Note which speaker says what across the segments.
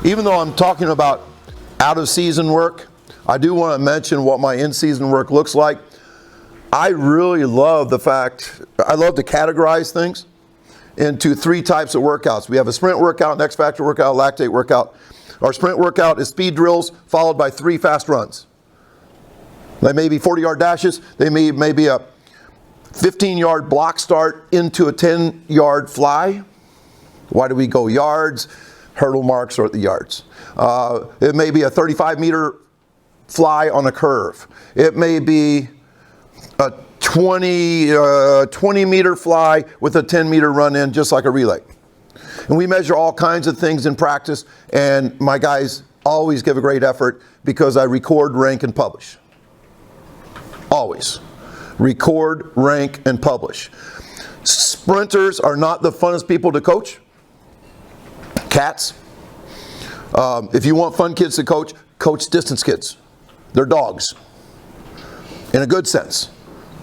Speaker 1: even though I'm talking about out-of-season work, I do want to mention what my in-season work looks like. I really love the fact, I love to categorize things into 3 types of workouts. We have a sprint workout, an X Factor workout, a lactate workout. Our sprint workout is speed drills followed by 3 fast runs. They may be 40-yard dashes. They may be a 15-yard block start into a 10-yard fly. Why do we go yards? Hurdle marks are at the yards. It may be a 35-meter fly on a curve. It may be a 20-meter fly with a 10-meter run in, just like a relay. And we measure all kinds of things in practice, and my guys always give a great effort because I record, rank, and publish. Always. Record, rank, and publish. Sprinters are not the funnest people to coach. Cats. If you want fun kids to coach, coach distance kids. They're dogs. In a good sense.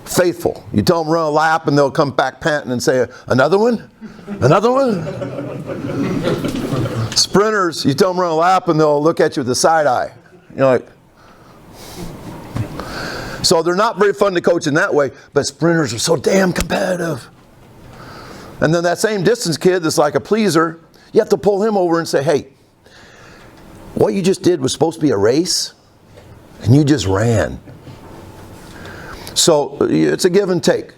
Speaker 1: Faithful. You tell them run a lap and they'll come back panting and say, another one? Another one? Sprinters, you tell them run a lap and they'll look at you with a side eye. You're like, so they're not very fun to coach in that way, but sprinters are so damn competitive. And then that same distance kid that's like a pleaser, you have to pull him over and say, hey, what you just did was supposed to be a race, and you just ran. So it's a give and take.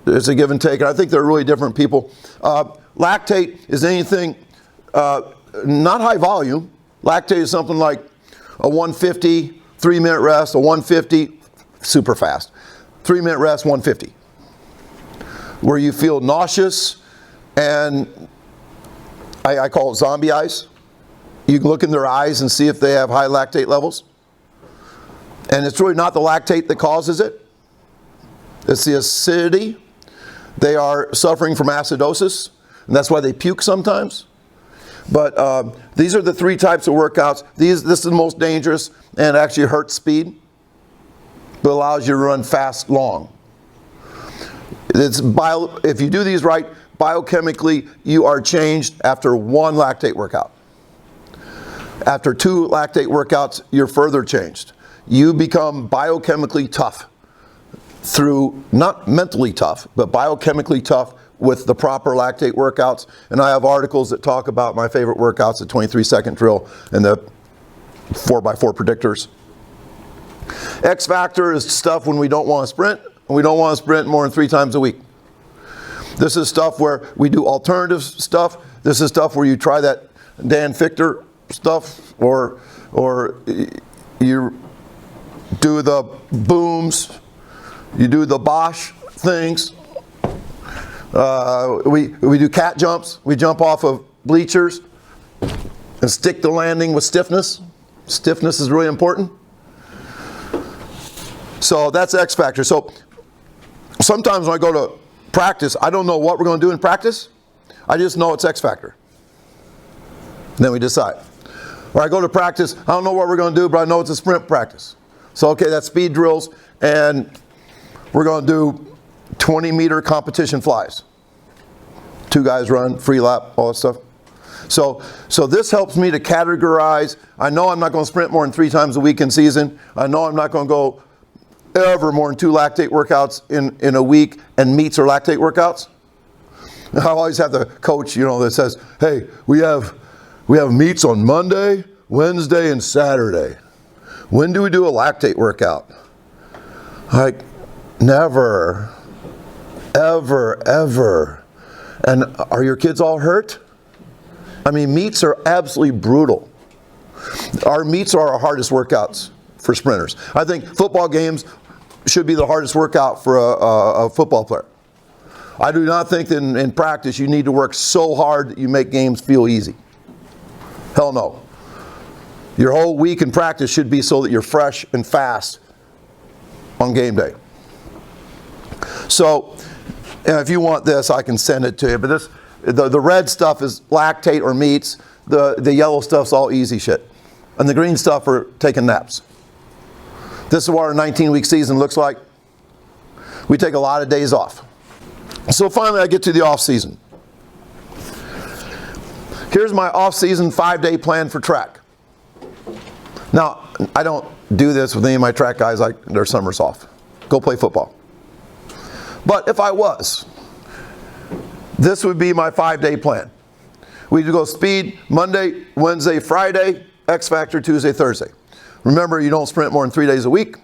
Speaker 1: It's a give and take, and I think they're really different people. Lactate is anything, not high volume. Lactate is something like a 150, 3-minute rest, a 150, super fast. 3-minute rest, 150. Where you feel nauseous and I call it zombie eyes. You can look in their eyes and see if they have high lactate levels. And it's really not the lactate that causes it. It's the acidity. They are suffering from acidosis, and that's why they puke sometimes. But these are the 3 types of workouts. This is the most dangerous and actually hurts speed, but allows you to run fast, long. If you do these right, biochemically, you are changed after 1 lactate workout. After 2 lactate workouts, you're further changed. You become biochemically tough through, not mentally tough, but biochemically tough with the proper lactate workouts. And I have articles that talk about my favorite workouts, the 23-second drill and the 4x4 predictors. X factor is stuff when we don't want to sprint, and we don't want to sprint more than 3 times a week. This is stuff where we do alternative stuff. This is stuff where you try that Dan Fichter stuff, or you do the booms, you do the Bosch things. We do cat jumps. We jump off of bleachers and stick the landing with stiffness. Stiffness is really important. So that's X factor. So sometimes when I go to practice, I don't know what we're going to do in practice. I just know it's X factor. And then we decide. Or I go to practice, I don't know what we're going to do, but I know it's a sprint practice. So okay, that's speed drills, and we're going to do 20-meter competition flies. 2 guys run, free lap, all that stuff. So this helps me to categorize. I know I'm not going to sprint more than 3 times a week in season. I know I'm not going to go ever more than 2 lactate workouts in a week, and meets or lactate workouts. I always have the coach, that says, hey, we have meets on Monday, Wednesday, and Saturday. When do we do a lactate workout? Like, never, ever, ever. And are your kids all hurt? I mean, meets are absolutely brutal. Our meets are our hardest workouts for sprinters. I think football games should be the hardest workout for a football player. I do not think that in practice you need to work so hard that you make games feel easy. Hell no. Your whole week in practice should be so that you're fresh and fast on game day. So, if you want this, I can send it to you. But the red stuff is lactate or meets. The yellow stuff's all easy shit. And the green stuff are taking naps. This is what our 19-week season looks like. We take a lot of days off. So finally I get to the off season. Here's my off-season 5-day plan for track. Now, I don't do this with any of my track guys like their summers off. Go play football. But if I was, this would be my 5-day plan. We go speed Monday, Wednesday, Friday, X Factor Tuesday, Thursday. Remember, you don't sprint more than 3 days a week.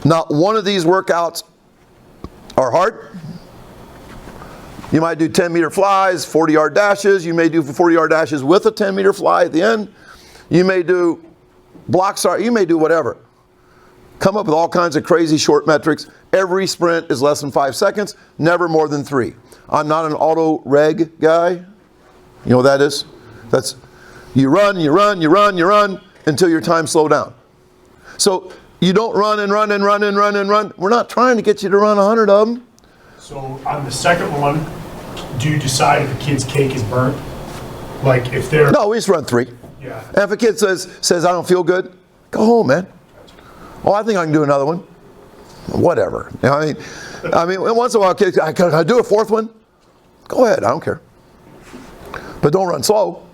Speaker 1: Not one of these workouts are hard. You might do 10-meter flies, 40-yard dashes. You may do 40-yard dashes with a 10-meter fly at the end. You may do blocks, you may do whatever. Come up with all kinds of crazy short metrics. Every sprint is less than 5 seconds, never more than 3. I'm not an auto reg guy. You know what that is? That's you run until your time slows down. So you don't run and run and run and run and run. We're not trying to get you to run 100 of them.
Speaker 2: So on the second one, do you decide if a kid's cake is burnt? Like if they're...
Speaker 1: No, we just run 3.
Speaker 2: Yeah.
Speaker 1: And if a kid says I don't feel good, go home, man. Oh, I think I can do another one. Whatever. You know, I mean, once in a while, kids, can I do a 4th one? Go ahead, I don't care. But don't run slow.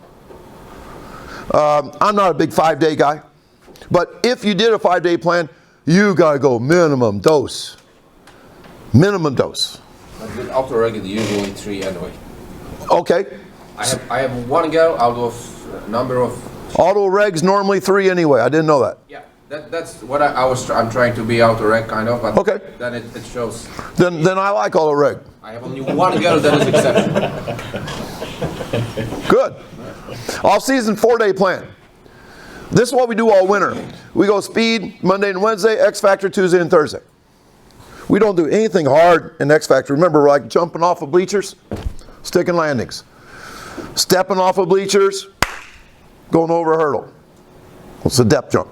Speaker 1: I'm not a big 5-day guy. But if you did a 5-day plan, you got to go minimum dose. Minimum dose.
Speaker 3: After regular, usually 3 anyway.
Speaker 1: Okay.
Speaker 3: I have 1 go out of a number of...
Speaker 1: Auto regs normally 3 anyway. I didn't know that.
Speaker 3: Yeah, that's what I'm trying to be auto reg kind of, but
Speaker 1: okay.
Speaker 3: Then it shows.
Speaker 1: Then I like auto reg.
Speaker 3: I have only 1 go that is exceptional.
Speaker 1: Good. Off-season 4-day plan. This is what we do all winter. We go speed Monday and Wednesday, X Factor Tuesday and Thursday. We don't do anything hard in X Factor. Remember, we're like jumping off of bleachers, sticking landings. Stepping off of bleachers, going over a hurdle. It's a depth jump.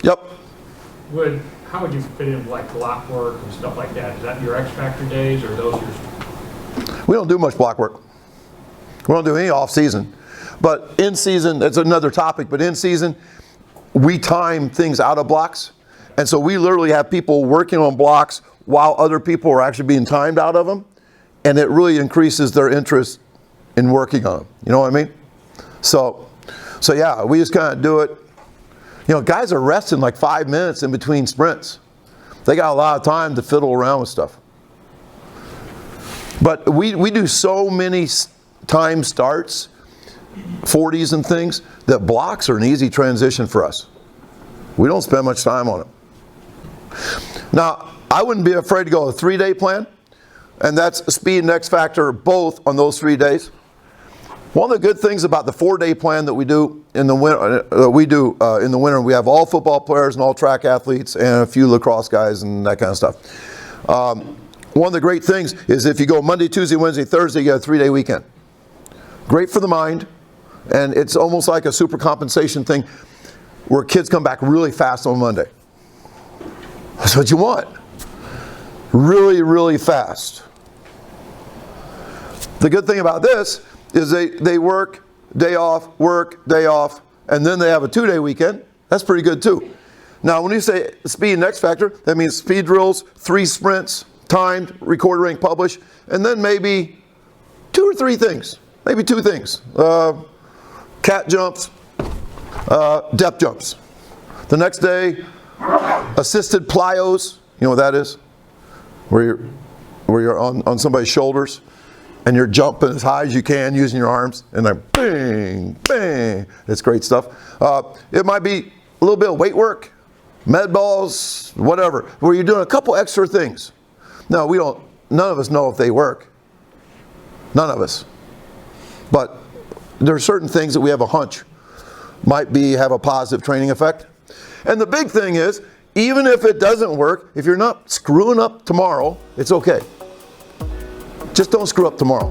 Speaker 1: Yep.
Speaker 2: How would you fit in like block work and stuff like that? Is that your X Factor days or those your...
Speaker 1: We don't do much block work. We don't do any off season. But in season, that's another topic, but in season, we time things out of blocks. And so we literally have people working on blocks while other people are actually being timed out of them. And it really increases their interest in working on them. You know what I mean? So yeah, we just kind of do it. You know, guys are resting like 5 minutes in between sprints. They got a lot of time to fiddle around with stuff. But we do so many time starts, 40s and things, that blocks are an easy transition for us. We don't spend much time on it. Now, I wouldn't be afraid to go a 3-day plan, and that's speed and X Factor both on those 3 days. One of the good things about the 4-day plan that we do in the winter, we have all football players and all track athletes and a few lacrosse guys and that kind of stuff. One of the great things is if you go Monday, Tuesday, Wednesday, Thursday, you have a 3-day weekend. Great for the mind, and it's almost like a super compensation thing where kids come back really fast on Monday. That's what you want. Really, really fast. The good thing about this is they work, day off, and then they have a 2-day weekend. That's pretty good too. Now, when you say speed and X Factor, that means speed drills, 3 sprints, timed, recorded, ranked, published, and then maybe 2 or 3 things. Maybe 2 things. Cat jumps, depth jumps. The next day, assisted plyos. You know what that is? Where you're on somebody's shoulders and you're jumping as high as you can using your arms, and then bang, bang. It's great stuff. It might be a little bit of weight work, med balls, whatever, where you're doing a couple extra things. Now, none of us know if they work. None of us. But there are certain things that we have a hunch might have a positive training effect. And the big thing is, even if it doesn't work, if you're not screwing up tomorrow, it's okay. Just don't screw up tomorrow.